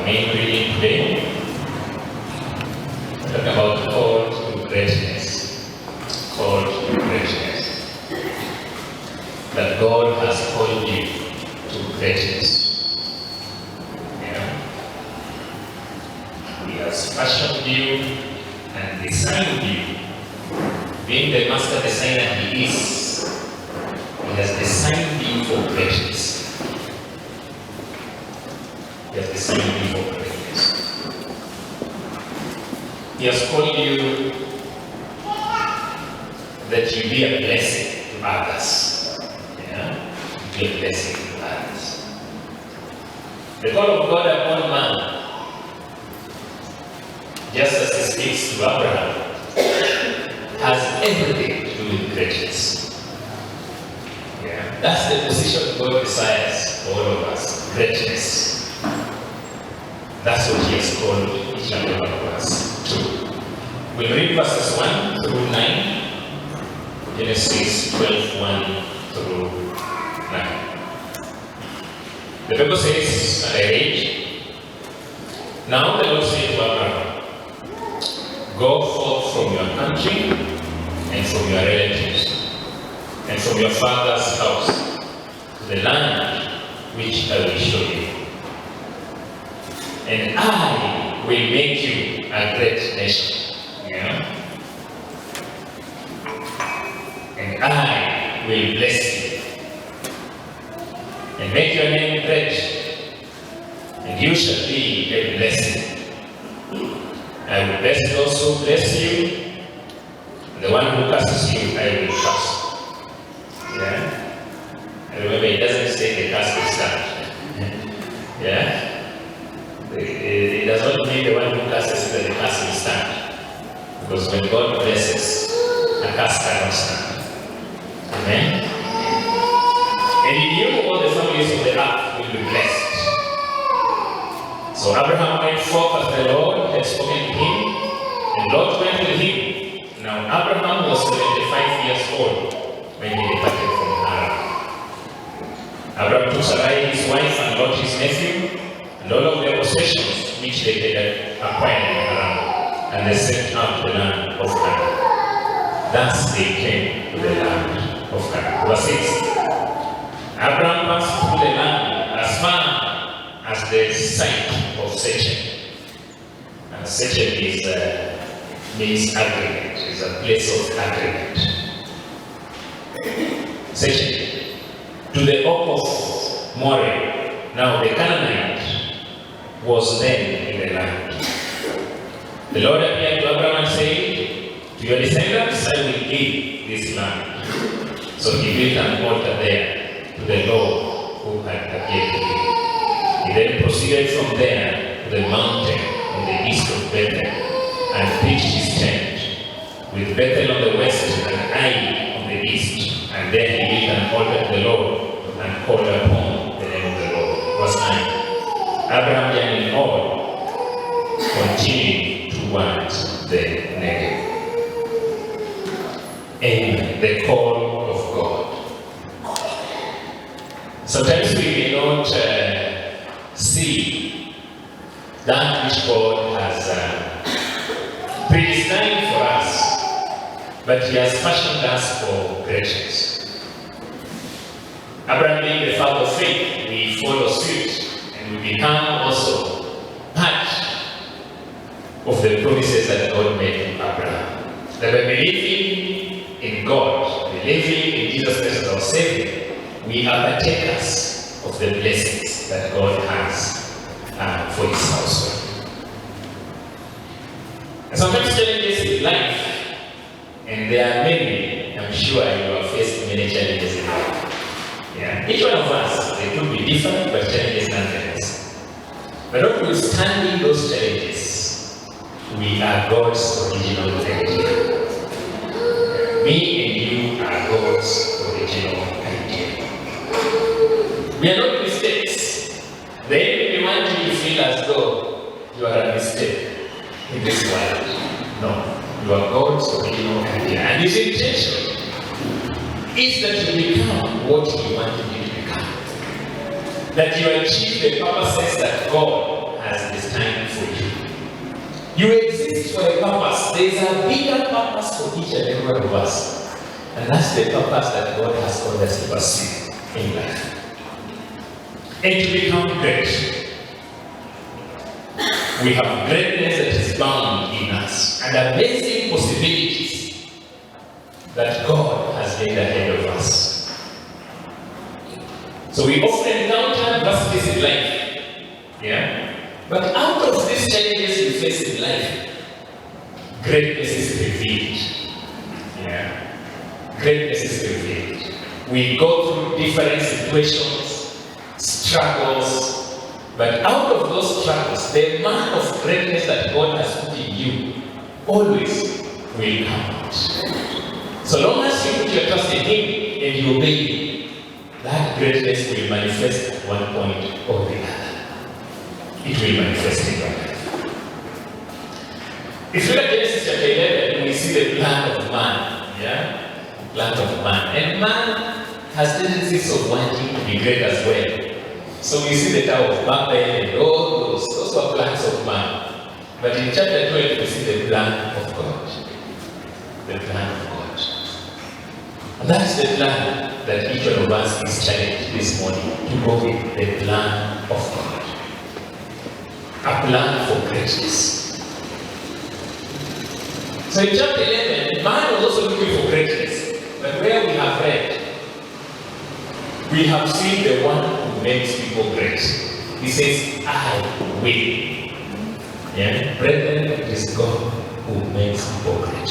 main reading today. We're talking about called to greatness. Called to greatness. That God has called you to greatness. Yeah. He has fashioned you and designed you. Being the master designer he is, he has designed you for greatness. He has designed you for greatness. He has called you that you be a blessing to others. Yeah? Be a blessing to others. The call of God upon man, just as he speaks to Abraham, has everything to do with greatness. Yeah? That's the position God desires for all of us, greatness. That's what he has called each and every one of us to. We'll read verses 1 through 9. Genesis 12, 1 through 9. The Bible says, and I read, Now the Lord said to Abraham, Go forth from your country and from your relatives and from your father's house to the land which I will show you. And I will make you a great nation. Yeah? And I will bless you and make your name great, and you shall be a blessing. I will bless those who bless you, and the one who curses you, I will curse. Yeah? And remember, it doesn't say the curse will stand. Yeah? It does not mean the one who curses that the curse will stand. Because when God blesses, a curse cannot stand. Amen? And in you, all the families of the earth will be blessed. So Abraham went forth as the Lord had spoken to him, and Lot went with him. Now Abraham was 75 years old when he departed from Haran. Abraham took Sarai his wife and Lot his nephew, and all of their possessions which they had acquired in Haran, and they set out to the land of Canaan. Thus they came to the land of Canaan. Verse 6. Abraham passed through the land as far as the site of Shechem. And Shechem means agreement, is a place of agreement. Shechem. To the oak of Moreh. Now the Canaanite was then in the land. The Lord appeared to Abraham and said, To your descendants I will give this land. So he built an altar there to the Lord who had appeared to him. He then proceeded from there to the mountain on the east of Bethel and pitched his tent, with Bethel on the west and Ai on the east. And then he built an altar to the Lord and called upon the name of the Lord. Verse 9. Abraham journeyed on, continuing towards the Negev. Amen. The call of God. Sometimes we may not see that which God has predestined for us, but he has fashioned us for greatness. Abraham being the father of faith, we follow suit and we become also part of the promises that God made to Abraham. That by believing in God, believing in Jesus Christ as our Savior, we are partakers of the blessings that God has for his household. And sometimes challenges in life, and there are many, I'm sure you have faced many challenges in life. Yeah. Each one of us, they could be different, but challenges nonetheless. But notwithstanding those challenges, we are God's original idea. Me and you are God's original idea. We are not mistakes. The enemy wants you to feel as though you are a mistake in this world. No, you are God's original idea. And his intention is that you become what he wanted you to become. That you achieve the purposes that God has destined for you. You exist for a purpose. There is a bigger purpose for each and every one of us. And that's the purpose that God has called us to pursue in life. And to become great. We have greatness that is bound in us and amazing possibilities that God has laid ahead of us. So we often encounter adversities in life. Yeah? But out of these challenges we face in life, greatness is revealed. Yeah? Greatness is revealed. We go through different situations, struggles, but out of those struggles, the mark of greatness that God has put in you always will come out. So long as you put your trust in Him and you obey Him, that greatness will manifest at one point or the other. It will manifest in your life. If you look at Genesis chapter 11, we see the plan of man. Yeah? Plan of man. And man has tendencies of wanting to be great as well. So we see the Tower of Babel and all those were plans of man. But in chapter 12, we see the plan of God. The plan of God. And that's the plan that each one of us is challenged this morning to go with, the plan of God. A plan for greatness. So in chapter 11, man was also looking for greatness. But where we have read, we have seen the one who makes people great. He says, I will. Yeah? Brethren, it is God who makes people great.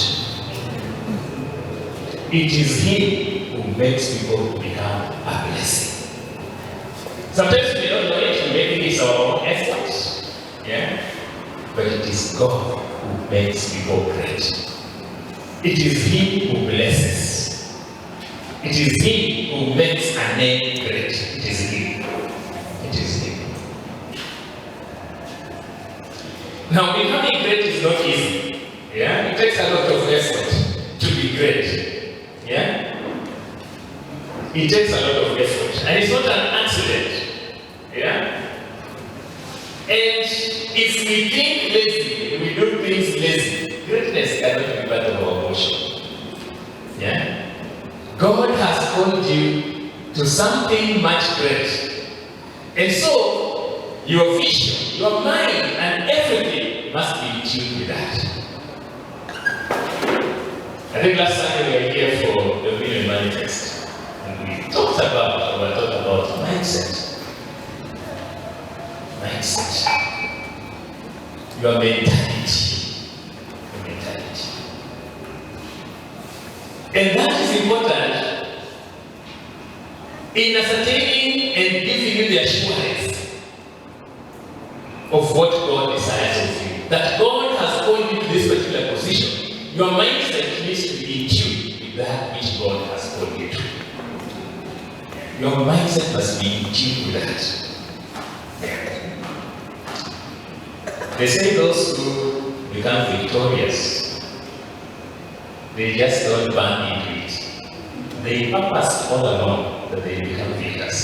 It is He who makes people to become a blessing. Sometimes we don't know it, maybe it's our own efforts. Yeah? But it is God who makes people great. It is He who blesses. It is He who makes a name great. It is He. It is He. Now, becoming great is not easy. Yeah? It takes a lot of effort to be great. Yeah? It takes a lot of effort. And it's not an accident. Yeah? And if we think lazy, we do things lazy, greatness cannot be part of our motion. Yeah? God has called you to something much great. And so, your vision, your mind, and everything must be in tune with that. I think last Sunday we were here for the Million Manifest. And we talked about mindset. Mindset. Your mentality. Your mentality. And that is important in ascertaining and giving you the assurance of what God desires of you. That God has called you to this particular position. Your mindset needs to be in tune with that which God has called you to. Your mindset must be in tune with that. They say those who become victorious, they just don't burn into it. They purpose all along that they become victors.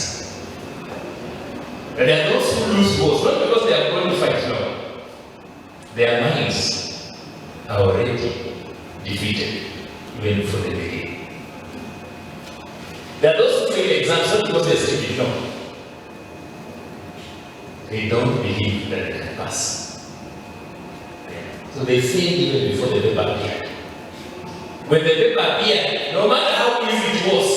And there are those who lose wars, not because they are going to fight, no. Their minds are already defeated, even before they begin. There are those who fail exams not because they are stupid, no. They don't believe that they can pass. So they fail even before the paper appeared. When the paper appeared, no matter how easy it was,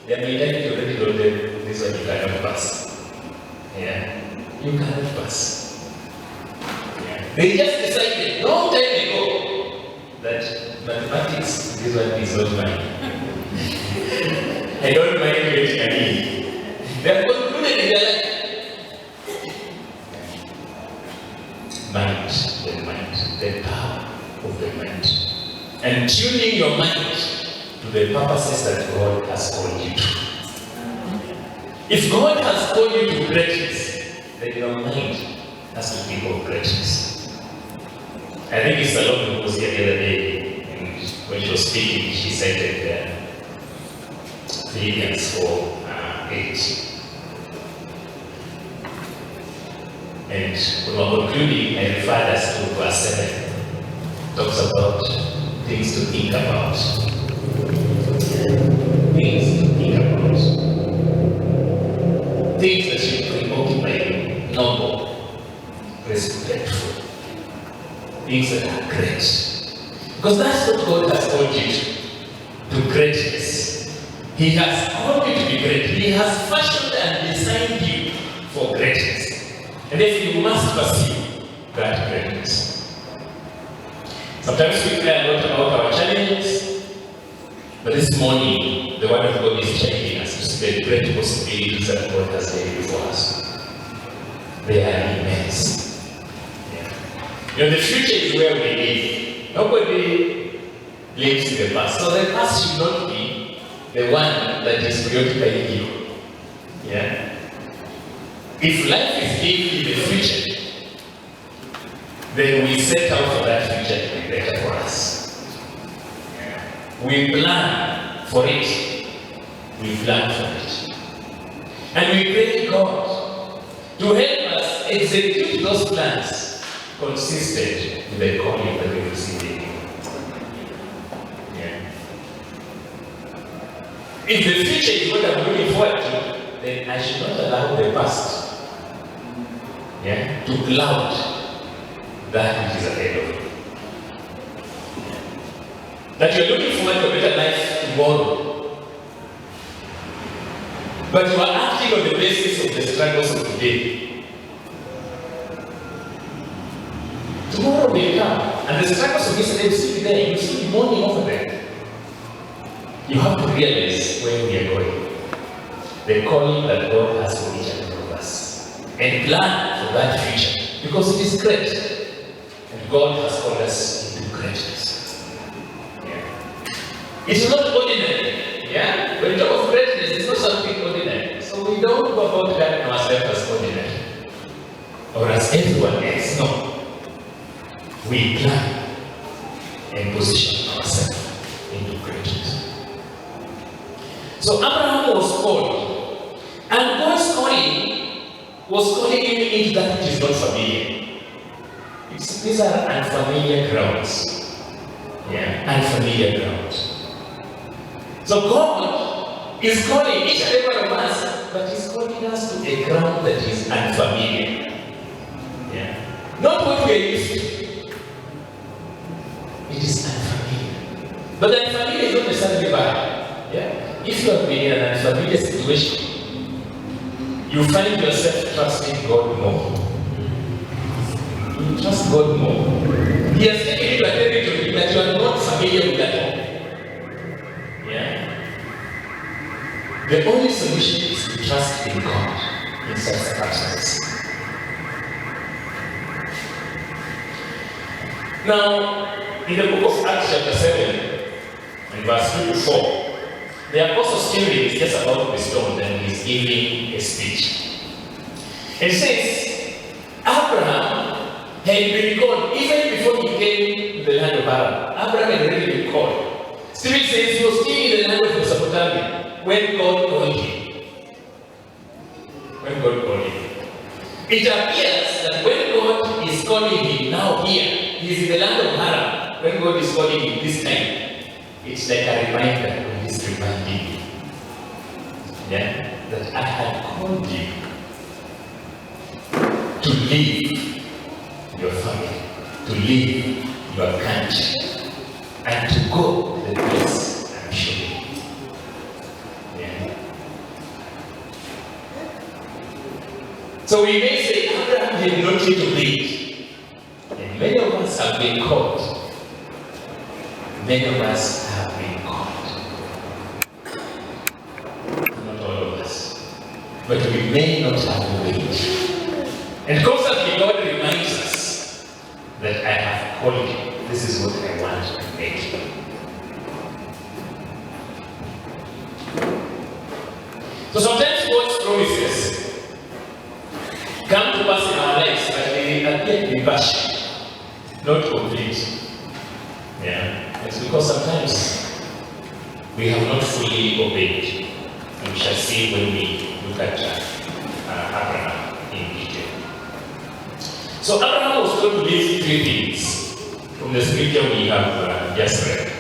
their mentality already told them, this one you cannot pass. Yeah? You cannot pass. Yeah. They just decided, long time ago, that mathematics, this one is not mine. I don't mind waiting a minute. They have concluded in their life. The power of the mind. And tuning your mind to the purposes that God has called you to. If God has called you to greatness, then your mind has to think of greatness. I think it's a lot of was here the other day, and when she was speaking, she cited Philippians 4:8. And when we're concluding, I referred us to verse 7. Talks about things to think about. Things to think about. Things that should preoccupy you. Noble, respectful. Things that are great. Because that's what God has called you to greatness. He has called you to be great. He has fashioned and designed you for greatness. And therefore you must pursue that greatness. Sometimes we care a lot about our challenges, but this morning the Word of God is challenging us to see the great possibilities that God has laid before us. They are immense. Yeah. The future is where we live. Nobody lives in the past. So the past should not be the one that is preoccupying you. Yeah. If life is given in the future, then we set out for that future to be better for us. We plan for it. We plan for it. And we pray God to help us execute those plans consistent with the calling that we receive in Him. If the future is what I'm looking forward to, then I should not allow the past to cloud that which is ahead of you. That you're looking forward to a better life tomorrow, but you are acting on the basis of the struggles of today. Tomorrow will come, and the struggles of yesterday will still be there. You will still be mourning over them. You have to realize where we are going, the calling that God has for each and every of us, and plan for that future, because it is great, and God has called us into greatness. It's not ordinary. When you talk of greatness, it's not something ordinary. So we don't go about carrying ourselves as ordinary or as everyone else. No. We plan and position ourselves into greatness. So Abraham was called, and God's calling was calling him into that which is not familiar. These are unfamiliar grounds. Unfamiliar grounds. So God is calling each and every one of us, but He's calling us to a ground that is unfamiliar. Not what we are used to. It is unfamiliar. But the unfamiliar is not necessarily bad. If you have been in an unfamiliar situation, you find yourself trusting God more. You trust God more. He has taken you to a territory that you are not familiar with at all. The only solution is to trust in God in such circumstances. Now, in the book of Acts chapter 7, and verse 2 to 4, the apostle Stephen is just about to be stoned and he's giving a speech. It says, Abraham had been called even before he came to the land of Haran. Abraham had already been called. Stephen says he was still in the land of Mesopotamia when God called him. When God called him. It appears that when God is calling him now here, he is in the land of Haran. When God is calling him this time, it's like a reminder of He's reminding you that I had called you to leave your family, to leave your country, and to go to the place I'm showing you. So we may say Abraham did not need to leave. And many of us have been called. Many of us have been called. Not all of us. But we may not have waited. And constantly God reminds us that I have called you. This is what I want to make you. So sometimes God's promises come to pass in our lives, but they appear to be partial, not complete. It's because sometimes we have not fully obeyed. And we shall see when we look at Abraham in detail. So Abraham was told to leave three things from the scripture we have just read.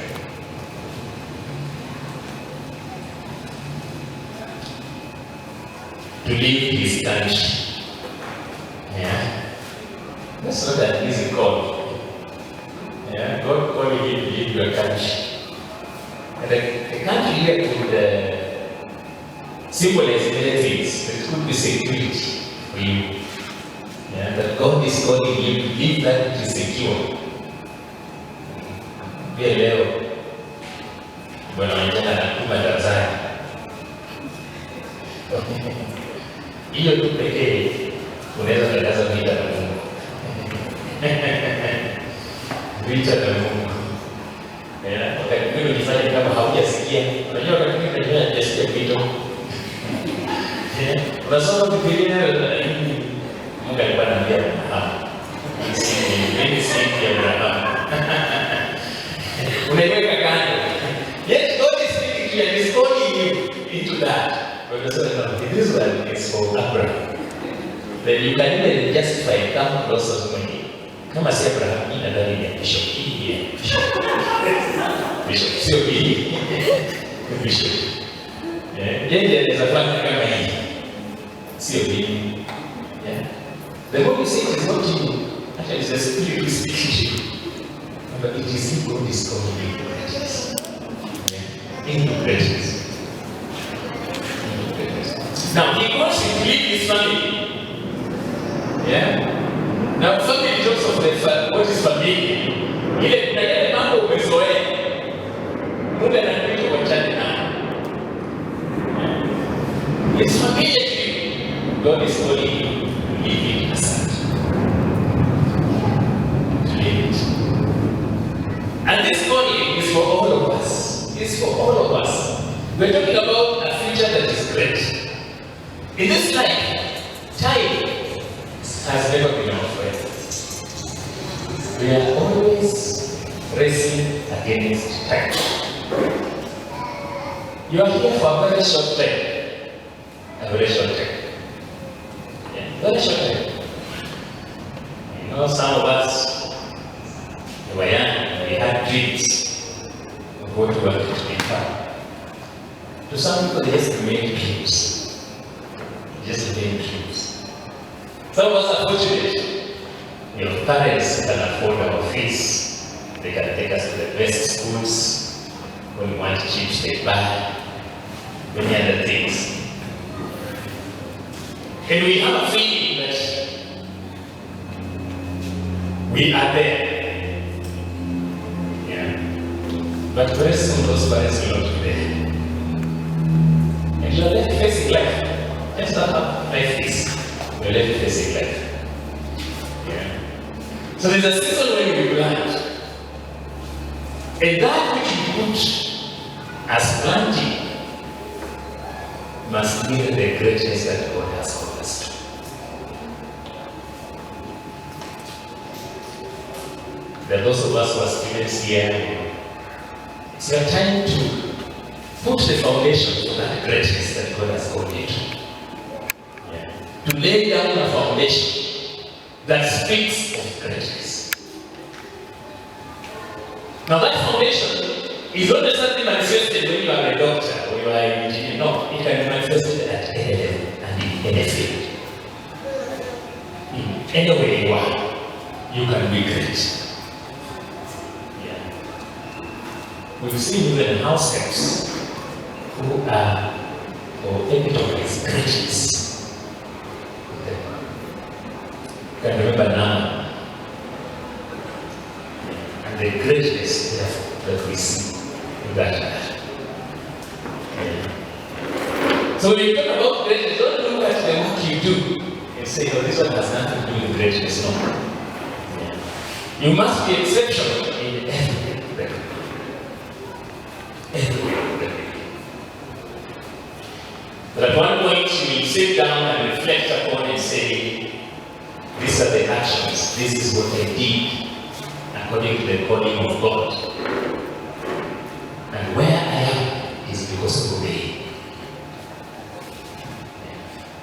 To leave his country. Yeah. That's not an easy call. Yeah. God calling you to leave your country. And the country here could symbolize many things. It could be security for you. Yeah. That God is calling you to leave that which is secure. Pia leo Bwana Wanjohi anakupa Tanzania. Hiyo tu pekee unaweza kueleza vita na Mungu. Vita na Mungu. Wakati mwingine unajifanya kama haujasikia. Unajua wakati mwingine unajua hujasikia vitu. Unasoma Biblia Mungu alikuwa anambia Abraham. Mimi si Abraham. Unaiweka kando. Yes, God is speaking to you and is calling you into that. But this one is for Abraham. Then you can even justify come closer to me. Kama si Abraham, ina ndani ya Bishop hii. Bishop sio hii. Bishop. Yeye anaweza fanya kama hii. Sio hii. The Bible says it's not you. Actually, it's the Spirit who is speaking to you. But it is He who is calling you into greatness. Into greatness. Now, he wants him to leave his family. Yeah? Now, family talks of what is family. Ile kuna yale mambo umezoea. Mungu anakuita uachane nayo. It's familiar to you. God is calling you to leave it aside. To leave it. And this calling is for all of us. It's for all of us. We're talking about a future that is great. In this life, time has never been our friend. We are always racing against time. You are here for a very short time. A very short time. Yeah, very short time. You know, some of us, we were young, we had dreams of what we wanted to become. To some people, they just remain dreams. Just remain dreams. Some of us are fortunate. Your parents can afford our fees. They can take us to the best schools. When we want chips, they buy. Many other things. And we have a feeling that we are there. Yeah. But very soon those parents will not be there. And you are left facing life. That's not how life is. We're left facing life. Yeah. So there's a season when we plant. And that which you put as planting must be the greatness that God has called us to. There are those of us who are students here. It's your time to put the foundation for that greatness that God has called you to. To lay down a foundation that speaks of greatness. Now that foundation is not necessarily manifested when you are a doctor or you are an engineer. No, it can be manifested at any level and in any field. In any way you are, you can be great. Yeah. We've seen even house helps who are or epitomize greatness. I can remember now, and the greatness that we see in that life. So when you talk about greatness, don't look at the work you do and say, oh, this one has nothing to do with greatness. No. You must be exceptional in everything. Everything. But at one point, you will sit down and reflect upon and say, these are the actions. This is what I did according to the calling of God. And where I am is because of obeying.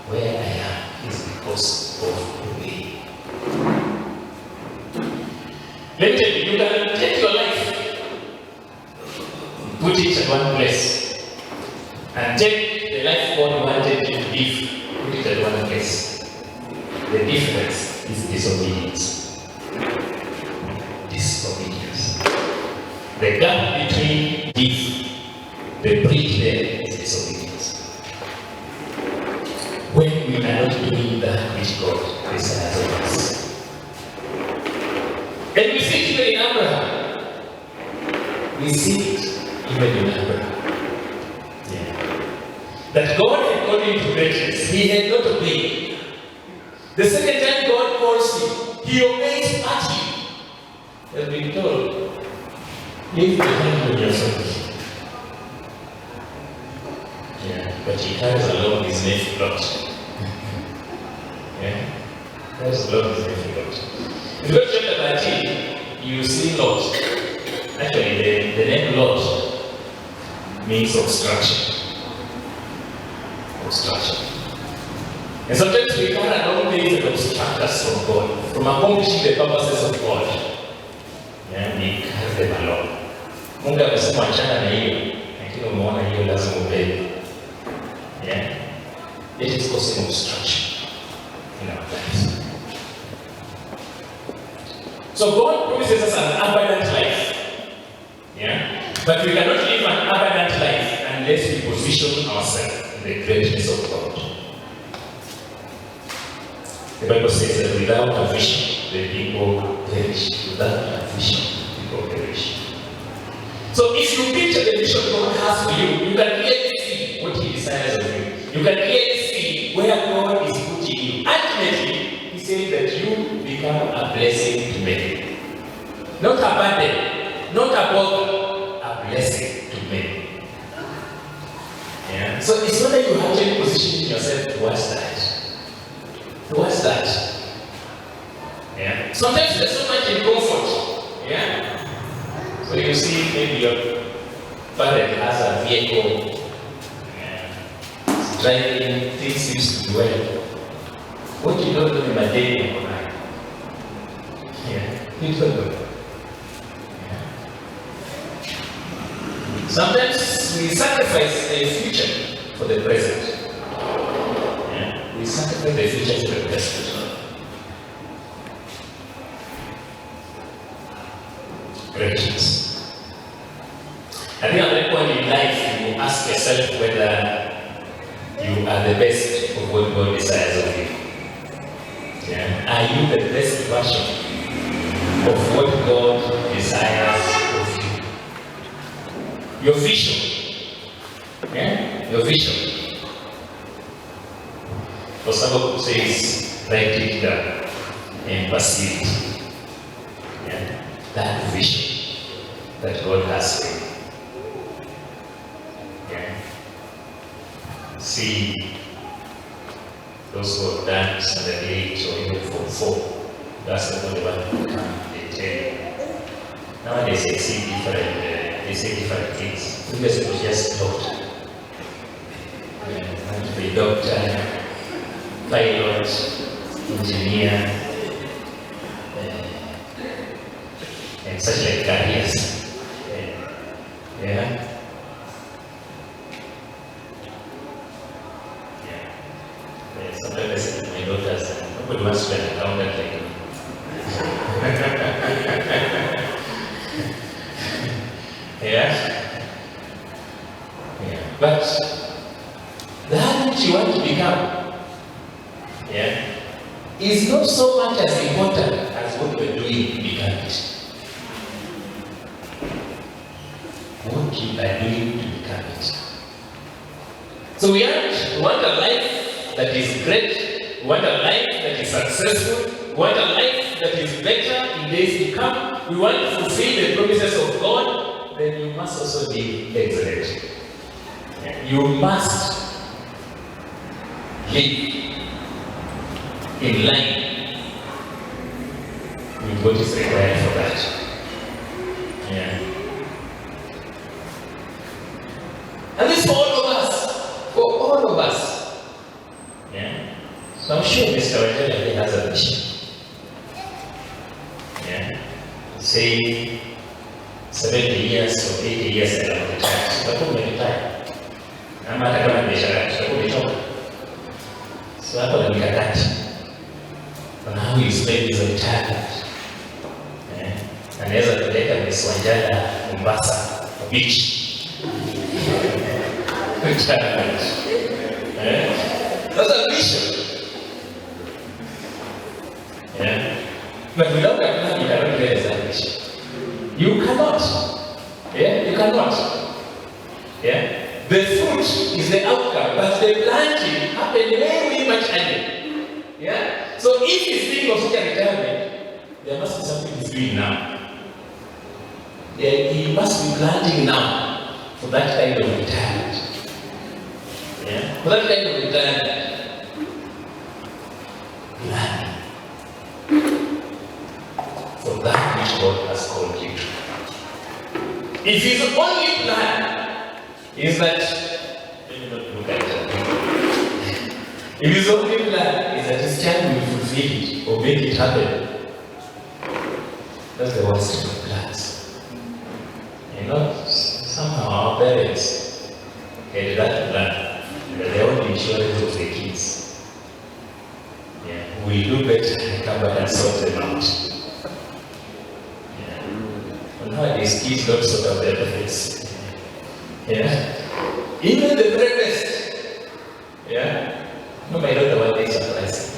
Where I am is because of obeying. Let me tell you, you can take your life, put it at one place, and take the life God wanted you to live, put it at one place. The difference is disobedience. Disobedience. The gap between the bridge there is disobedience. When we are not doing that which God desires of us. And we see it even in Abraham. We see it even in Abraham. Yeah. That God had called him to greatness. He had not obeyed. The second time God calls him, he obeys partly. He has been told, leave behind your son. Yeah, but he carries along his nephew Lot. Yeah, carries along his nephew Lot. In verse chapter 13, you see Lot. Actually, the name Lot means obstruction. Obstruction. And sometimes we come along things that obstruct us from God, from accomplishing the purposes of God. Yeah, we carry them along. Mungu amesema achana na hiyo, lakini umeona hiyo lazima ubebe. Yeah? It is causing obstruction in our lives. So God promises us an abundant life. Yeah? But we cannot live an abundant life unless we position ourselves in the greatness of God. The Bible says that without a vision, the people perish. Without a vision, people perish. So if you picture the vision God has for you, you can clearly see what He desires of you. You can clearly see where God is putting you. Ultimately, He says that you become a blessing to many. Not a burden, not a bother, a blessing to many. Yeah? So it's not that you have to position yourself towards that. Towards that. Yeah. Sometimes there's so much in comfort. Yeah. So you see maybe your parent has a vehicle, driving, things seems to be well. What you don't do in a day or night. Yeah. You don't know. Yeah. Sometimes we sacrifice the future for the present. We sacrifice the future for the present. Greatness. I think at that point in life, you ask yourself whether you are the best of what God desires of you. Yeah. Are you the best version of what God desires of you? Your vision. Yeah? Your vision. For some who says, write it down and pursue it. Yeah? That vision that God has for you. Yeah? See those who have done standard 8 or even Form 4. That's the only one who come, they tell you. Nowadays they say different things. Previously it was just doctor. Want to be doctor, pilot, engineer, and such like careers. Yeah. Sometimes I say to my daughters, nobody wants to be an accountant like me. Yeah. But that which you want to become, is not so much as important as what you are doing to become it. What you are doing to become it. So we want a life that is great, we want a life that is successful, we want a life that is better in days to come, we want to fulfill the promises of God, then you must also be excellent. You must live in line with what is required for that. And this for all of us. For all of us. So I'm sure Mr. Wanjohi has a mission. say 70 years or 80 years and I'm retired. Tutakuwa umeretire. Ama hata kama biashara tutakuwa umetoka. So hapo ni mikakati. On how you spend his retirement. Anaweza kupeleka Miss Wanjala Mombasa beach. Retirement. That's a vision. Yeah. But without that plan, you cannot realize that vision. You cannot. Yeah, you cannot. Yeah. The fruit is the outcome, but the planting happened way much earlier. Yeah. So if he's thinking of such a retirement, there must be something he's doing now. Yeah, he must be planting now for that kind of retirement. Yeah. For that kind of retirement. Plan. For that which God has called you to. If his only plan is that, let me not look at it. If his only plan is that his child will fulfill it or make it happen, that's the worst of plans. You know, somehow our parents had that plan, but they only insurance of the kids. Yeah, we do better and come back and sort them out. Nowadays, kids don't sort out their benefits. Yeah. Even the very best. Yeah. No, my daughter one day surprised.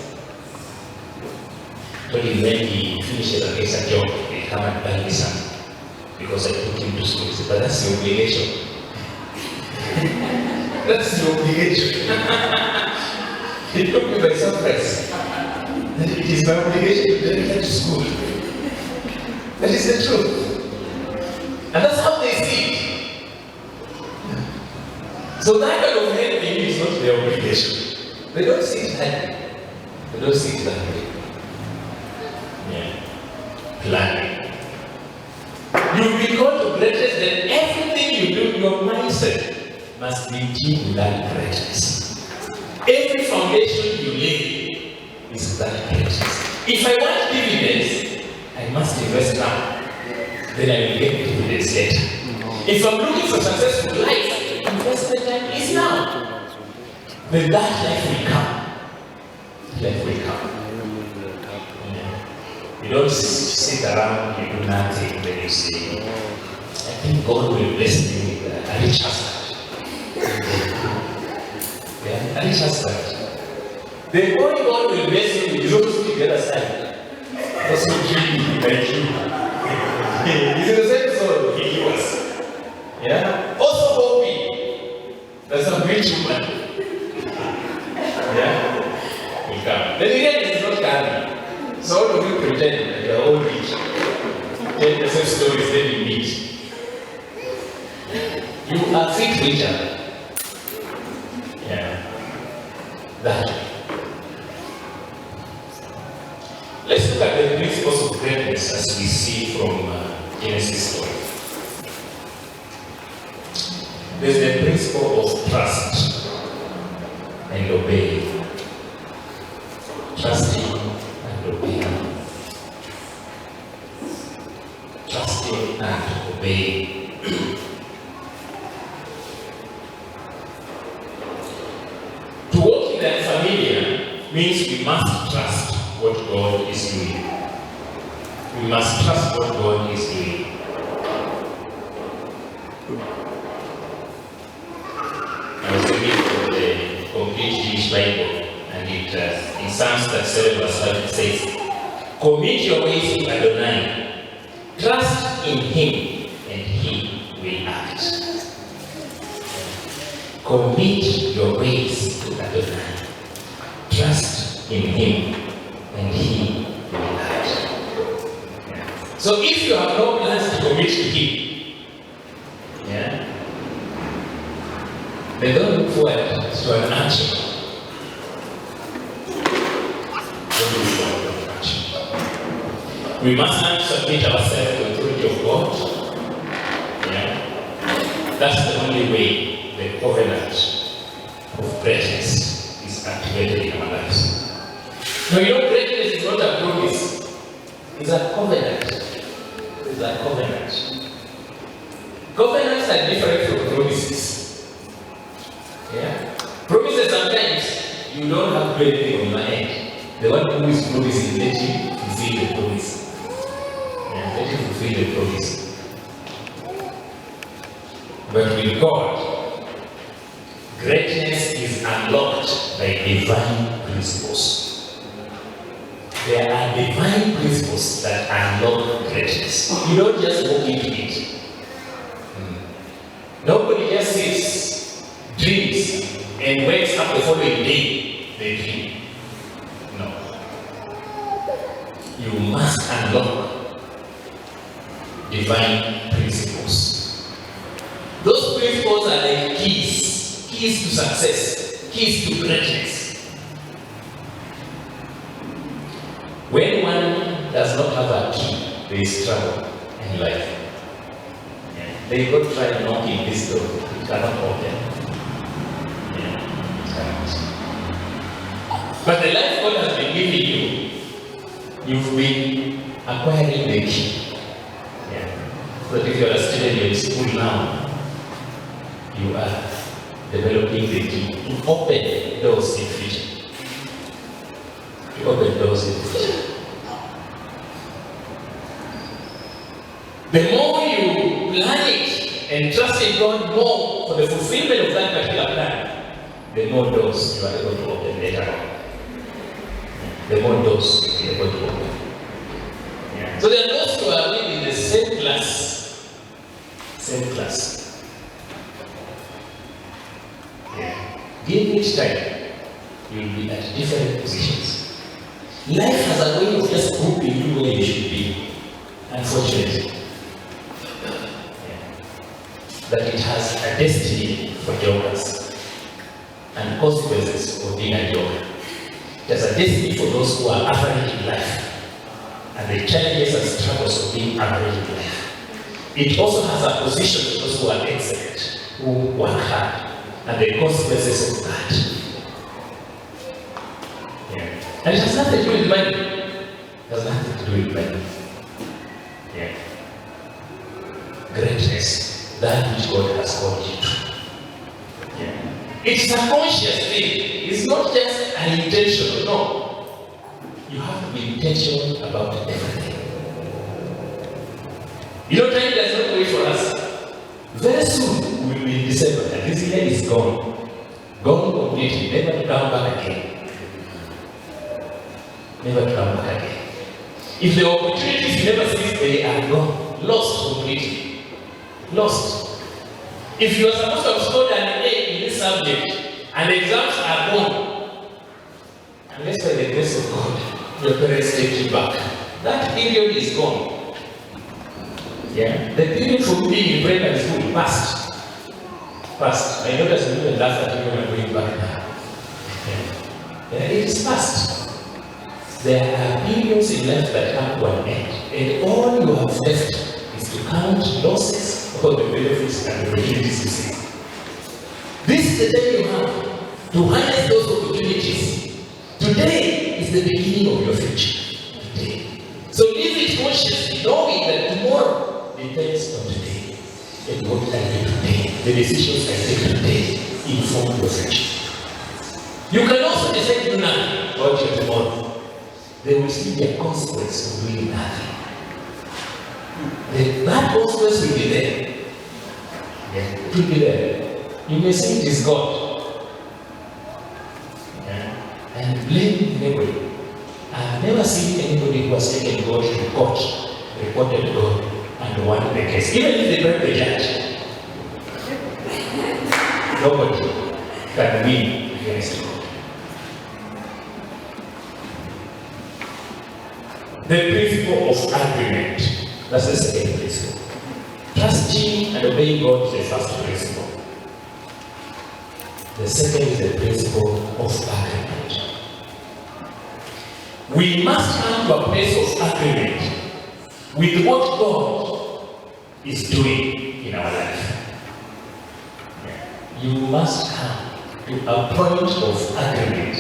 Told him when he finishes a case job, he come and buy me some. Because I took him to school. He said, but that's the obligation. That's the obligation. He took me by surprise. That it is my obligation to take him to school. That is the truth. And that's how they see it. So that kind of helping is not their obligation. They don't see it that way. They don't see it that way. Yeah. Planning. You'll be called to greatness, then everything you do, your mindset must be deep with that greatness. Every foundation you lay is that greatness. If I want dividends, I must invest now. Then I will get dividends later. If I'm looking for successful life, investment time is now. Then that life will come. Life will come. Yeah. You don't sit around, you do nothing, then you say, I think God will bless me with a rich husband. Yeah, a rich husband. The only God will bless you with is also to the other side. Also dreaming like you. He's in the same zone he was. Yeah? Also hoping that some rich woman. Yeah? Will come. Then again, it's not coming. So all of you pretend that you're all rich. Tell the same stories, then you meet. You are fit to each other. Yeah. That way. Let's look at the principles of greatness as we see from Genesis 12. There's the principle of trust and obey. Trusting and obeying. Trusting and obeying. To walk in that familiar means we must trust what God is doing. We must trust what God is doing. I was reading from the complete Jewish Bible, and it in Psalms 37 verse 5 it says, commit your ways to Adonai, trust in him, and he will act. Commit your ways to Adonai, trust in him, and he will act. Yeah. So if you have no plans to commit to him, yeah, then don't look forward to an action. Don't look forward to an action. We must not submit ourselves to the authority of God. Yeah. That's the only way the covenant of greatness is activated in our lives. No, you know, greatness is not a promise, it's a covenant. to do anything on my end. The one who is promising, let him fulfill the promise. Yeah, let him fulfill the promise. But with God, greatness is unlocked by divine principles. There are divine principles that unlock greatness. You don't just walk into it. Nobody just sits, dreams, and wakes up the following day, they dream. No. You must unlock divine principles. Those principles are like keys to success, keys to greatness. When one does not have a key, there is trouble in life. They go try knocking this door, it cannot open. It cannot. But the life God has been giving you, you've been acquiring the key. So if you are a student in school now, you are developing the key to open doors in future. To open doors in future. The more you plan it and trust in God more for the fulfillment of that particular plan, the more doors you are able to open later on. The more doors you are able to open. So there are those who are in the same class. Same class. Give each time, you will be at different positions. Life has a way of just grouping you where you should be, unfortunately. But it has a destiny for jokers and consequences for being a joker. There's a destiny for those who are average in life and the challenges and struggles of being average in life. It also has a position for those who are excellent, who work hard, and the consequences of that. And it has nothing to do with money. It has nothing to do with money. Greatness, that which God has called you to. It's a conscious thing. It's not just an intentional, no. You have to be intentional about everything. You know, time does not wait for us. Very soon, we will be in December, and this year is gone. Gone completely, never to come back again. Never to come back again. If the opportunities never cease, they are gone. Lost completely. Lost. If you are supposed to have scored an A in this subject, and the exams are gone, unless by the grace of God, your parents take you back. That period is gone. The period for being in primary school passed. Past. My daughters will even laugh at me when I'm going back now. It is past. There are periods in life that come to an end, and all you have left is to count losses or the benefits and the opportunities you see. This is the day you have to harness those opportunities. Today is the beginning of your future. Today. So live it consciously, knowing that tomorrow depends on today. And what I do today, the decisions I take today, inform your future. You can also decide to do nothing about your tomorrow. There will still be a consequence of doing nothing. That consequence will be there. It will be there. You may say it is God. And blame nobody. I've never seen anybody who has taken God to court, reported God, and won the case. Even if they break the judge, nobody can win against God. The principle of agreement. That's the second principle. Trusting and obeying God is the first principle. The second is the principle of agreement. We must come to a place of agreement with what God is doing in our life. You must come to a point of agreement.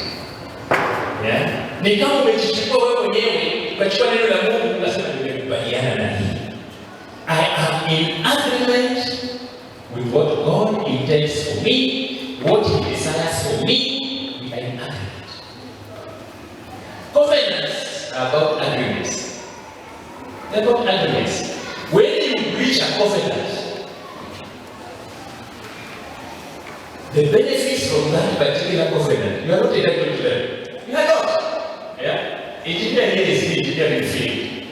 Ni kama umejichukua wewe mwenyewe, ukachukua neno la Mungu ukasema nimekubaliana na hii. I am in agreement with what God intends for me, what He desires for me. We are in agreement. are about agreements. They're about agreements. When you reach a covenant, the benefits from that particular covenant, you are not entitled to them. You are not. Yeah? Engineering is engineering field.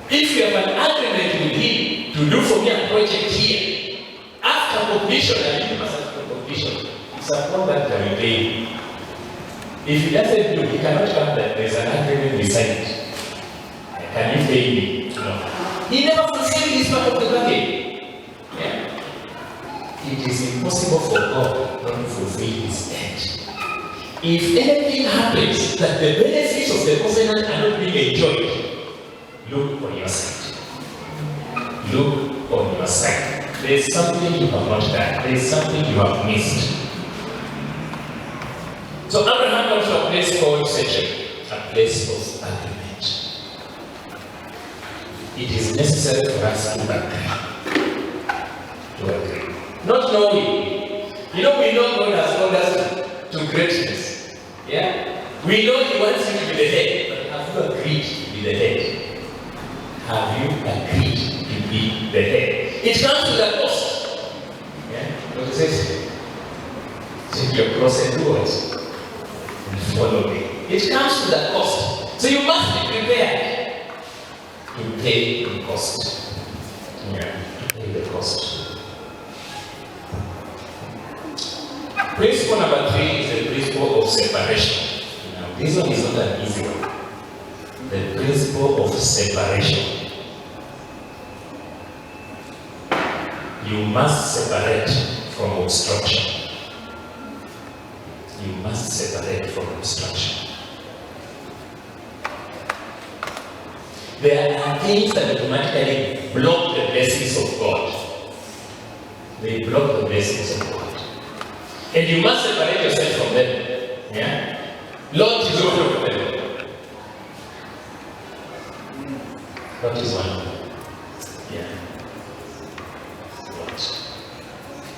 If you have an agreement with him to do for me a project here, after completion, and you must have completion, it's upon that that we pay. If he doesn't do, he cannot come that there's an agreement beside it. Can you pay me? No. He never fulfilled his part of the bargain. Yeah? It is impossible for God not to fulfill his end. If anything happens that the benefits of the covenant are not being enjoyed, look on your side. Look on your side. There is something you have not done. There is something you have missed. So Abraham comes to a place called Shechem, a place of agreement. It is necessary for us to agree. To agree. Not knowing. You know, we know God has called us to greatness. Yeah? We know He wants you to be the head, but have you agreed to be the head? Have you agreed to be the head? It comes with a cost. Yeah? What it says? Take your cross and do what? And follow me. It comes with a cost. So you must be prepared to pay the cost. Yeah, to pay the cost. Principle number 3 is the principle of separation. Now, this one is not an easy one. The principle of separation. You must separate from obstruction. You must separate from obstruction. There are things that automatically block the blessings of God. They block the blessings of God. And you must separate yourself from them. Yeah? Lot is one of them. Lot is one of them. Yeah. Lot.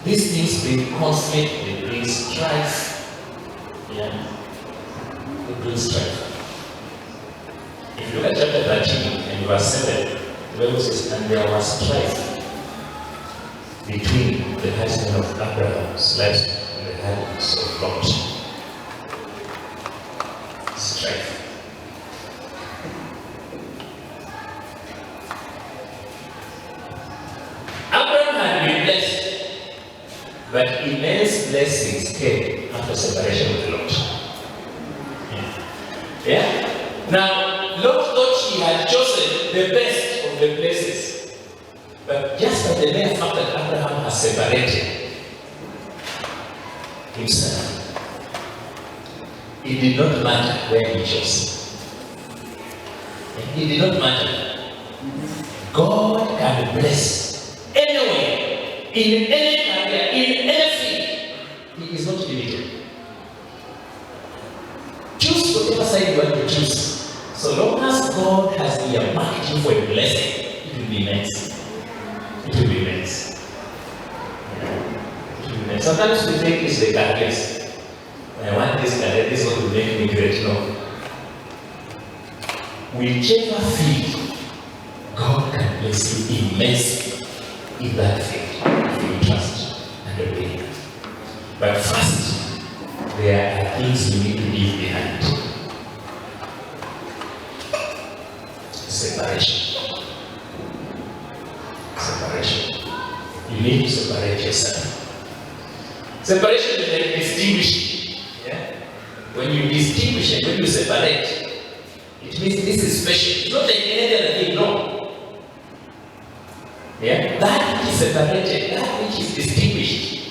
These things bring conflict, they bring strife. Yeah. They bring strife. If you look at chapter 13 and verse 7, the Bible says, and there was strife between the husband of Abraham's livestock and the husbands of Lot. Strife. Abraham had been blessed, but immense blessings came after separation with Lot. Yeah? Now, Lot thought he had chosen the best of the places. But just by the mere fact that Abraham has separated himself, it did not matter where he chose. It did not matter. God can bless anywhere, in any career, in any field. He is not limited. Choose whatever side you want to choose. So long as God has earmarked you for a blessing, it will be nice. It will be nice. Yeah. It will be nice. Sometimes we think it's the careers. I want this career, this one will make me great. No. Whichever field, God can bless you immensely in that field if you trust and obey. But first, there are things you need to leave behind. Separation. Separation. You need to separate yourself. Separation is like distinguishing. Yeah? When you distinguish and when you separate, it means this is special. It's not like any other thing, no. Yeah? That which is separated, that which is distinguished,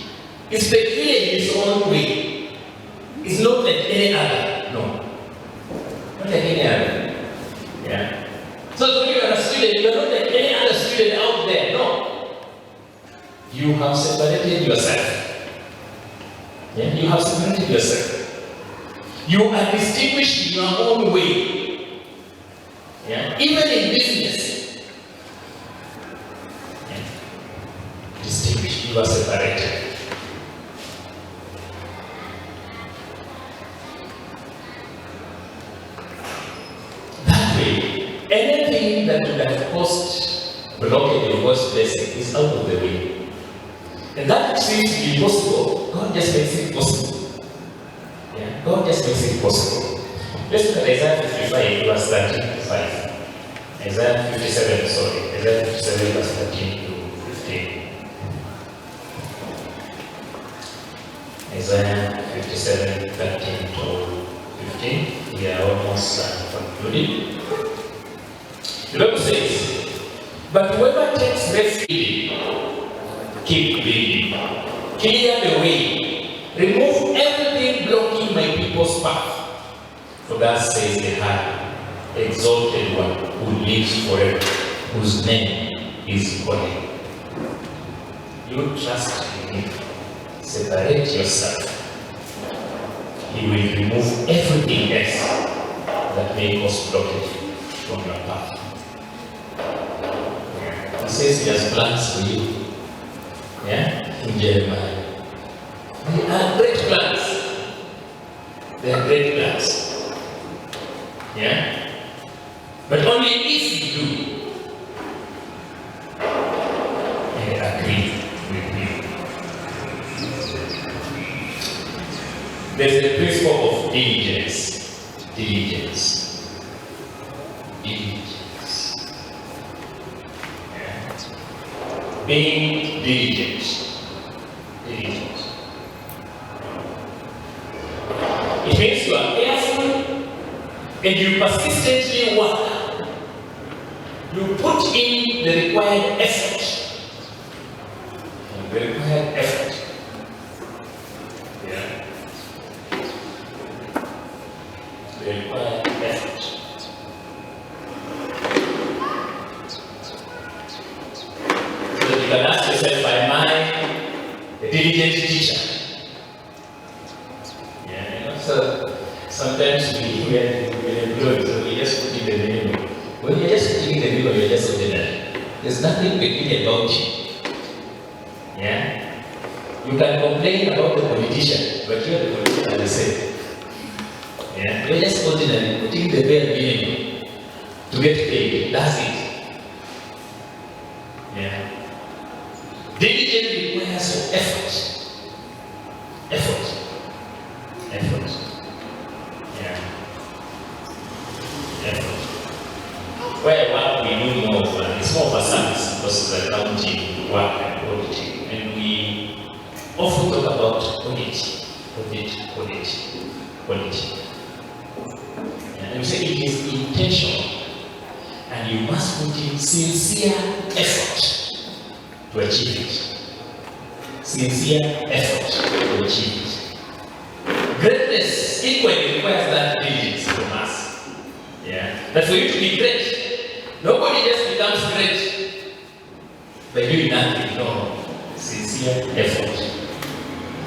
is peculiar in its own way. It's not like any other. No. Not like any other. Yeah? So when you are a student, you are not like any other student out there. No. You have separated yourself. Yeah? You have separated yourself. You are distinguished in your own way. Yeah? Even in business. Yeah? Distinguished. You are separated. anything that would have caused blockage of God's blessing is out of the way. And that seems to be possible. God just makes it possible. Yeah, God just makes it possible. Let's look at Isaiah 55, verse 35. Isaiah 57, sorry. Isaiah 57, verse 13 to 15. Isaiah 57, 13 to 15. We are almost concluding. The Bible says, but whoever takes refuge, keep reading, clear the way, remove everything blocking my people's path. For thus says the high, exalted one who lives forever, whose name is holy. You trust in him. Separate yourself. He will remove everything else that may cause blockage from your path. He says he has plans for you. Yeah? In Jeremiah. They are great plans. They are great plans. Yeah? But only if you do and agree with me. There's the principle of diligence. Diligence. Diligence. Yeah. Being diligent. Diligent. It means you are careful and you persistently work. You put in the required effort. The required effort. Yeah. The required effort. So that you can ask yourself, am I a diligent teacher? Yeah, you know, so sometimes we employ, so we just put in the name. When you're just putting in the name, you're just ordinary. There's nothing peculiar about you. Yeah? You can complain about the politician, but you are the politician at the same. Yeah? You're just ordinary, putting the bare minimum to get paid. That's it. Yeah? Diligence requires effort. Effort. Effort. Yeah. Effort. Where what we do more of, it's more of a service because it's accounting, work, and auditing. And we often talk about audit. And we say it is intentional. And you must put in sincere effort to achieve it. Sincere effort to achieve it. Greatness equally requires that diligence from us. Yeah. That for you to be great, nobody just becomes great by doing nothing. No. Sincere effort.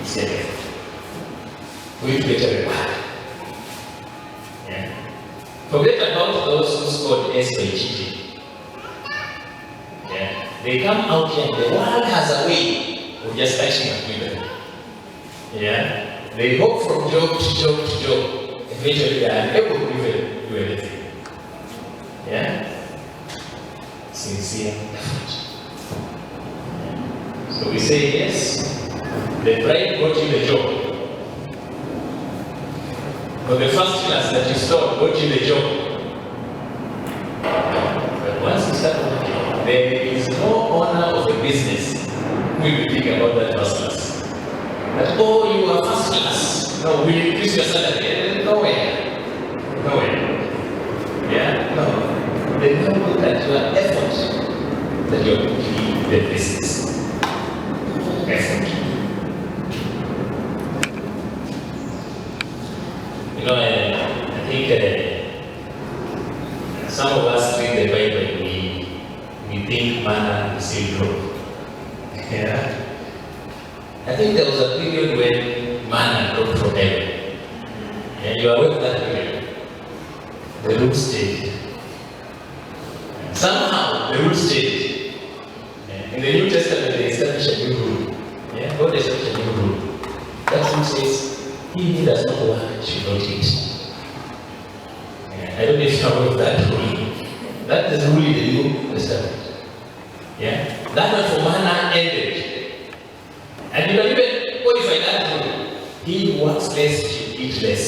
Sincere effort. For you to get a reward. Yeah. Forget about those who scored S by cheating. Yeah. They come out here and the world has a way of just catching up with them. Yeah. They hope from job to job to job. Eventually they are able to even do anything. Yeah? Sincere effort. So we say yes, the bribe got you the job. But the first class that you saw got you the job. But once you start working, there is no owner of a business who will think about that first class. But oh, you are first class. No, will you increase your salary? Nowhere. Yeah? No. They don't look at your effort that you're putting in the business. Effort. You know, I think some of us read the Bible, we think manna is still growth. Yeah? I think there was a period when manna dropped from heaven. And you are aware of that period. The rule stayed. Somehow the rule stayed. In the New Testament they established a new rule. Yeah? God established a new rule. That rule says, he who does not work should not eat. I don't know if you know of that rule. That is really the New Testament. Yeah? That one for manna ended. And you can even qualify that rule. He who works less should eat less.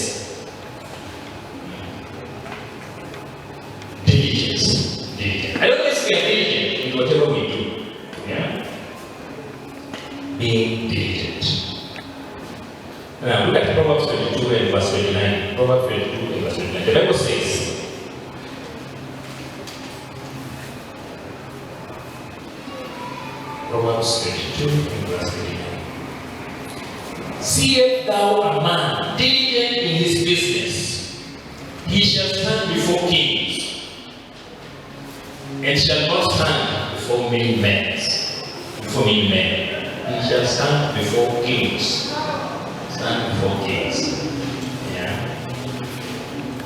Diligence. Diligence. I don't know if we are diligent in whatever we do. Yeah? Being diligent. Now look at Proverbs 22 and verse 29. Proverbs 22 and verse 29. The Bible says, Proverbs 22 and verse 29. Seest thou a man diligent in his business, he shall stand before kings, and shall not stand before many men. Before many men. He shall stand before kings. Stand before kings. Yeah.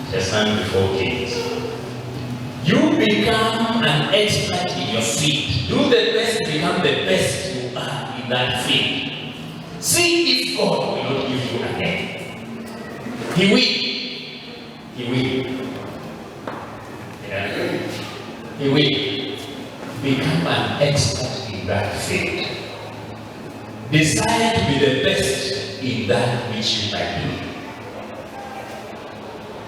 Shall stand before kings. You become an expert in your field. Do the best, become the best you are in that field. See if God will not give you a hand. He will. He will. Yeah. He will. Become an expert in that field. Desire to be the best in that which you might do.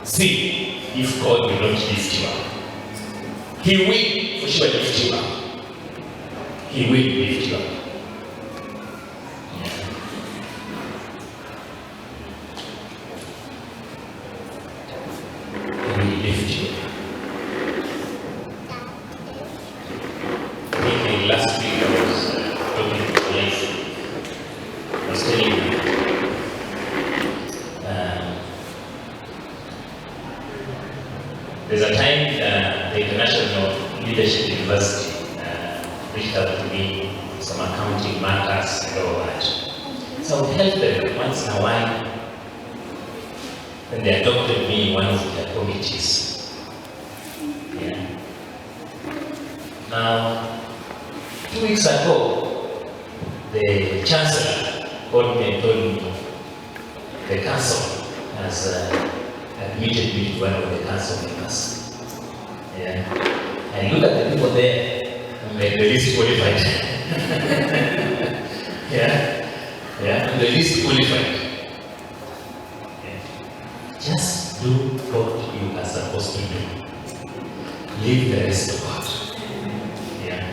See if God will not lift you up. He will for sure lift you up. He will lift you up. There's a time the International Leadership University reached out to me some accounting matters and all that. So I would help them once in a while. And they adopted me in one of their committees. Yeah. Now, 2 weeks ago, the Chancellor called me and told me the Council has admitted me to one of the council members. Yeah. I look at the people there, I'm like the least qualified. Yeah. Yeah, I'm the least qualified. Yeah. Just do what you are supposed to do. Leave the rest to God. Yeah.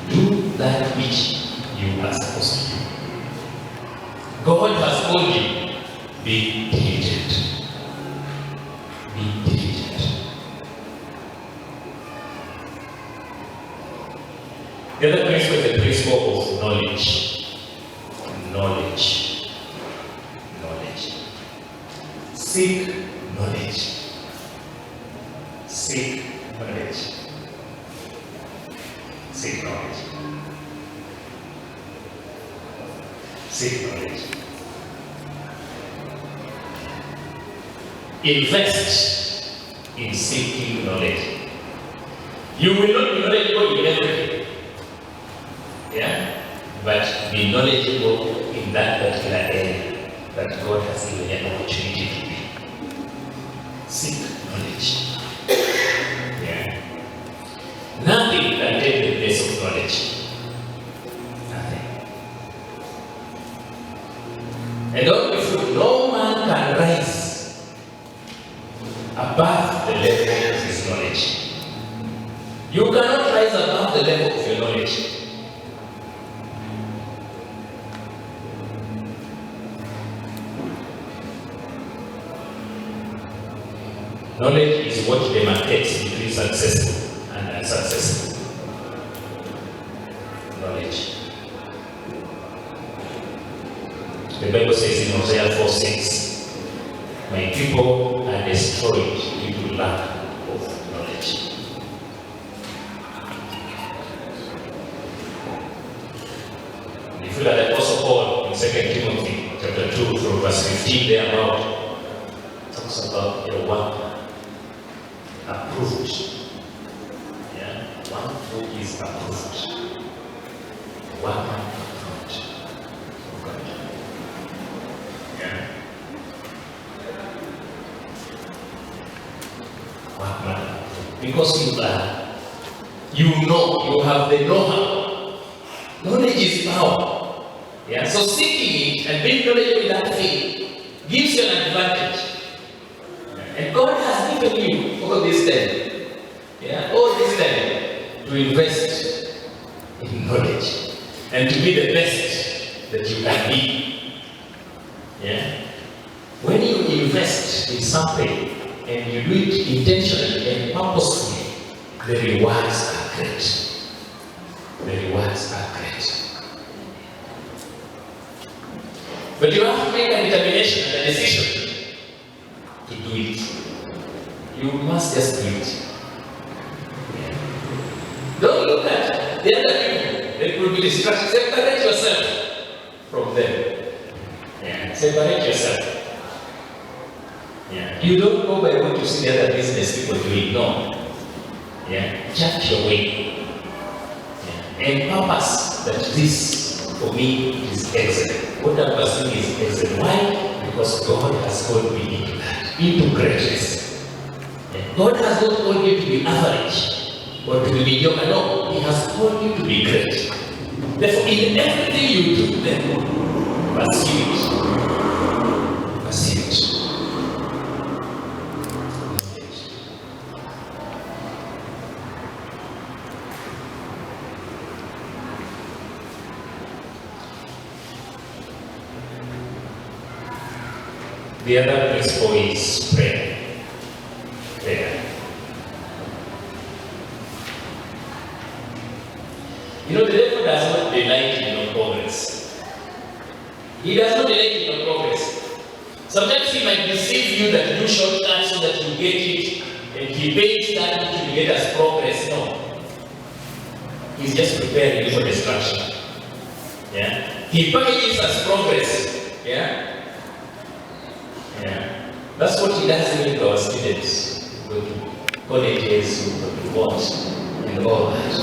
Do that which you are supposed to do. God has called you. Be diligent. Be diligent. The other principle is the principle of knowledge. Knowledge. Knowledge. Seek knowledge. Seek knowledge. Seek knowledge. Seek knowledge. Invest in seeking knowledge. You will not be knowledgeable in everything. Yeah? But be knowledgeable in that particular area that God has given you an opportunity to be. Seek knowledge. Yeah? Nothing can take the place of knowledge. Nothing. And don't be fooled. No man can rise above the level of his knowledge. You cannot rise above the level of your knowledge. Knowledge is what demarcates between successful and unsuccessful. Knowledge. The Bible says in Hosea 4:6, my people are destroyed due to lack of knowledge. If you look at the Apostle Paul in 2 Timothy chapter 2 from verse 15 there about, talks about your work approved. Yeah, one who is approved. One approved. God. Yeah. Because you are You know, you have the know-how. Knowledge is power. Yeah, so seeking it and being knowledgeable in that thing gives you an advantage. And God has given you all this time. Yeah, all this time to invest in knowledge and to be the best that you can be. Yeah. When you invest in something and you do it intentionally and purposefully, the rewards are great. The rewards are great. But you have to make a determination and a decision to do it. You must just do it. Yeah. Don't look at the other people. They will be distracted. Separate yourself from them. Yeah. Separate yourself. Yeah. You don't go by what you see the other business people doing. No. Yeah. Chart your way. Yeah. And purpose that this, for me, is excellent. What I'm pursuing is excellent. Why? Because God has called me into that, into greatness. Yeah. God has not called you to be average or to be mediocre. No, He has called you to be great. Therefore, in everything you do, then pursue it. Pursue it. The other principle is prayer. Prayer. You know, the devil does not delight in your progress. He does not delight in your progress. Sometimes he might deceive you that you shortcuts so that you get it, and he pays that to get us progress. No. He's just preparing you for destruction. Yeah. He packages us progress. Yeah. Yeah. That's what he does even to our students. Go to colleges, go to what, and all that.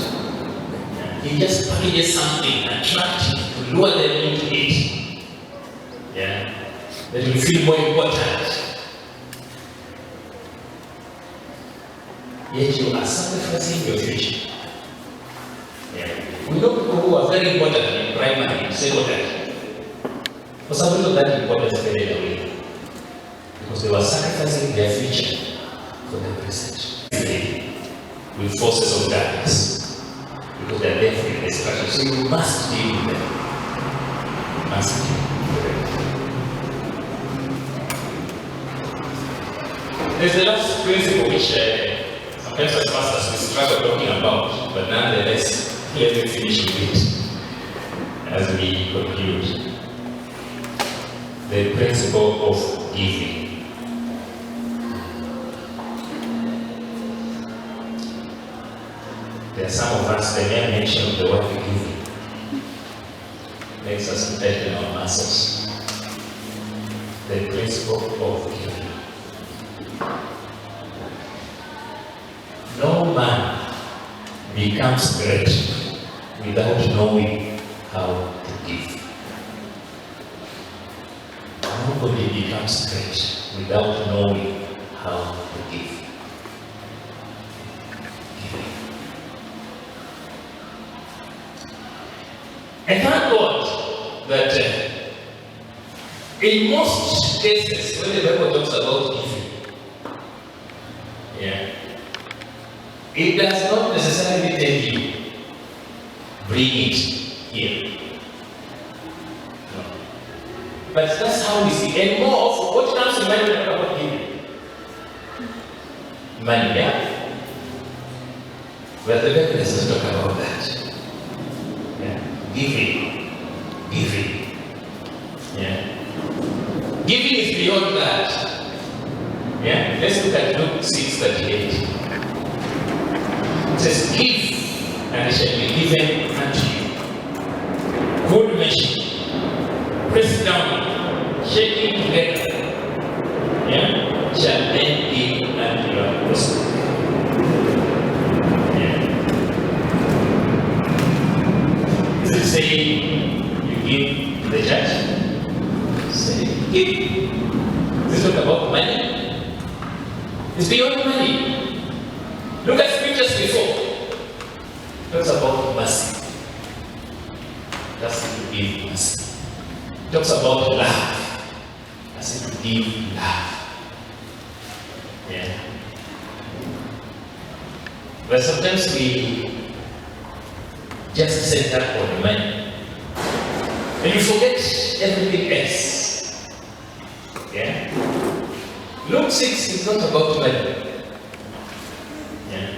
Yeah. He just packages something attractive to lure them into it. Yeah. That will feel more important. Yet you are sacrificing your future. Yeah. We know people who are very important in primary, in secondary. For some reason that importance faded away. Because they were sacrificing their future for their present. With forces of darkness. Because they are there for destruction. So you must deal with them. You must deal with them. There's the last principle which sometimes as pastors we struggle talking about, but nonetheless, let me finish with it as we conclude. The principle of giving. There are some of us, the mere mention of the word giving makes us tighten our muscles. The principle of giving. No man becomes great without knowing how to give. Nobody becomes great without knowing how to give. And thank God that in most cases, when the Bible talks about giving, yeah, it does not necessarily tell you, bring it here. No. But that's how we see. And more of what comes to mind when we talk about giving? Money, yeah? But the Bible does not talk about that. Giving. Yeah. Giving is beyond that. Yeah. Let's look at Luke 6:38. It says, give, and it shall be given unto you. Good measure. Pressed down, shaking together. Yeah. Shall then give unto your bosom. Say you give to the church. Say give. This is not about money. It's beyond money. Look at scriptures before. talks about mercy. That's it to give mercy. It talks about love. That's it to give love. Yeah. But sometimes we just set up on the money. And you forget everything else. Yeah? Luke 6 is not about money. Yeah.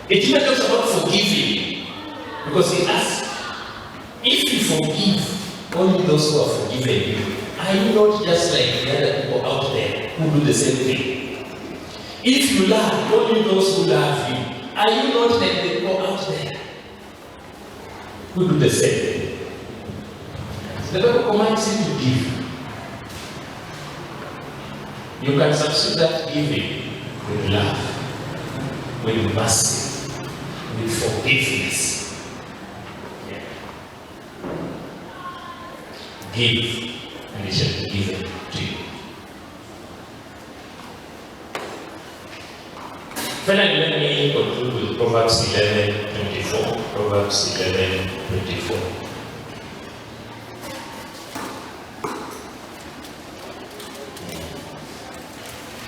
It even talks about forgiving. Because he asks, if you forgive only those who are forgiven you, are you not just like the other people out there who do the same thing? If you love only those who love you, are you not like the people out there who do the same thing? The Bible commands you to give. You can substitute that giving with love, with mercy, with forgiveness. Yeah. Give, and it shall be given to you. Finally, let me conclude with Proverbs 11:24. Proverbs 11:24.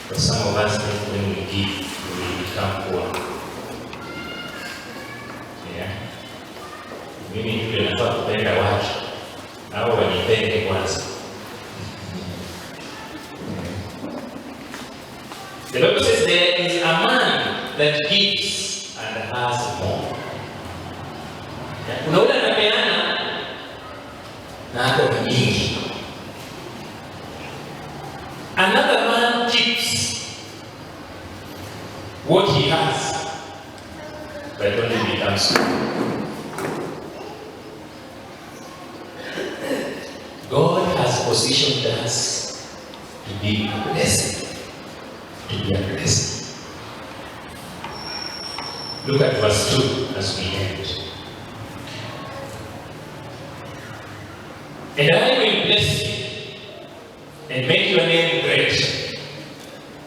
For some of us, when we give, we become poor. Yeah. Mimi ndio nafaa kupenda watu. Hao wanipende kwanza. The Bible says there is a man that gives and has more. Kuna ule anapeana na ako nyingi. Another man keeps what he has, but only becomes poor. God has positioned us to be a blessing. To be a blessing. Look at verse 2 as we end. And I will bless you and make your name great.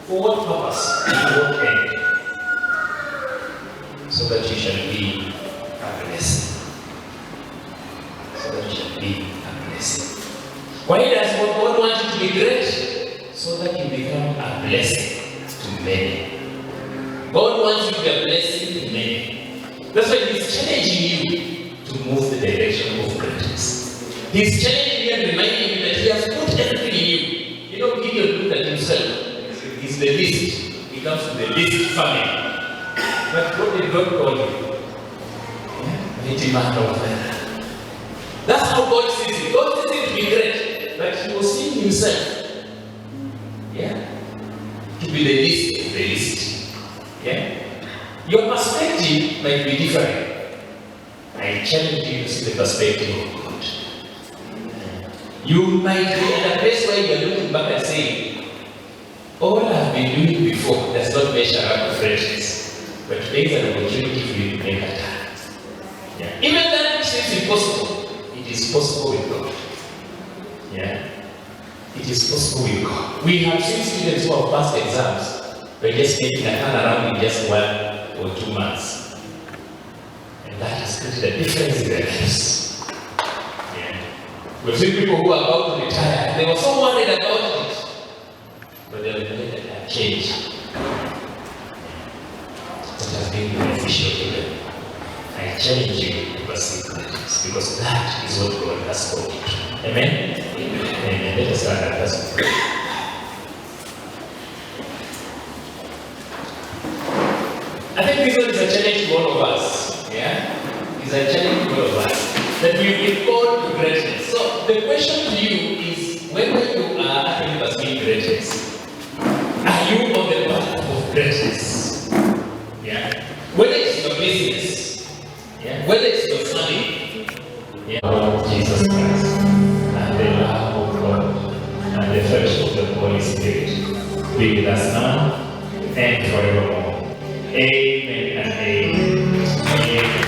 For what purpose? For what end? So that you shall be a blessing. So that you shall be a blessing. Why does God want you to be great? So that you become a blessing to many. God wants you to be a blessing to many. That's why He's challenging you to move the direction of greatness. He's challenging you and reminding you that He has put everything in you. You know, Gideon looked at himself. He's the least. He comes from the least family. But what did God call him? Mighty man of valor. That's how God sees him. God sees him to be great. But he was seeing himself. Yeah. To be the least of the least. Yeah. Your perspective might be different. I challenge you to see the perspective of God. You might be at a place where you are looking back and saying, all I've been doing before does not measure up to greatness. But today is an opportunity for you to make a turn. Yeah. Even that which seems impossible, it is possible with God. Yeah. It is possible with God. We have seen students who have passed exams by just making a turnaround in just 1 or 2 months. And that has created a difference in their lives. Yeah. We've seen people who are about to retire. They were so worried about it. But they have made a change. That has been beneficial to them. I challenge you to pursue greatness because that is what God has called you to. Amen? Amen. Let us stand up as we pray. I think this one is a challenge to all of us. Yeah? It's a challenge to all of us. That we've been called to greatness. So the question to you is whether you are actually pursuing greatness. Are you on the path of greatness? Yeah? Whether it's your business, yeah? Whether it's your family, yeah? Lord Jesus Christ, and the love of God, and the fellowship of the Holy Spirit, be with us now and forevermore. Amen and amen. Amen.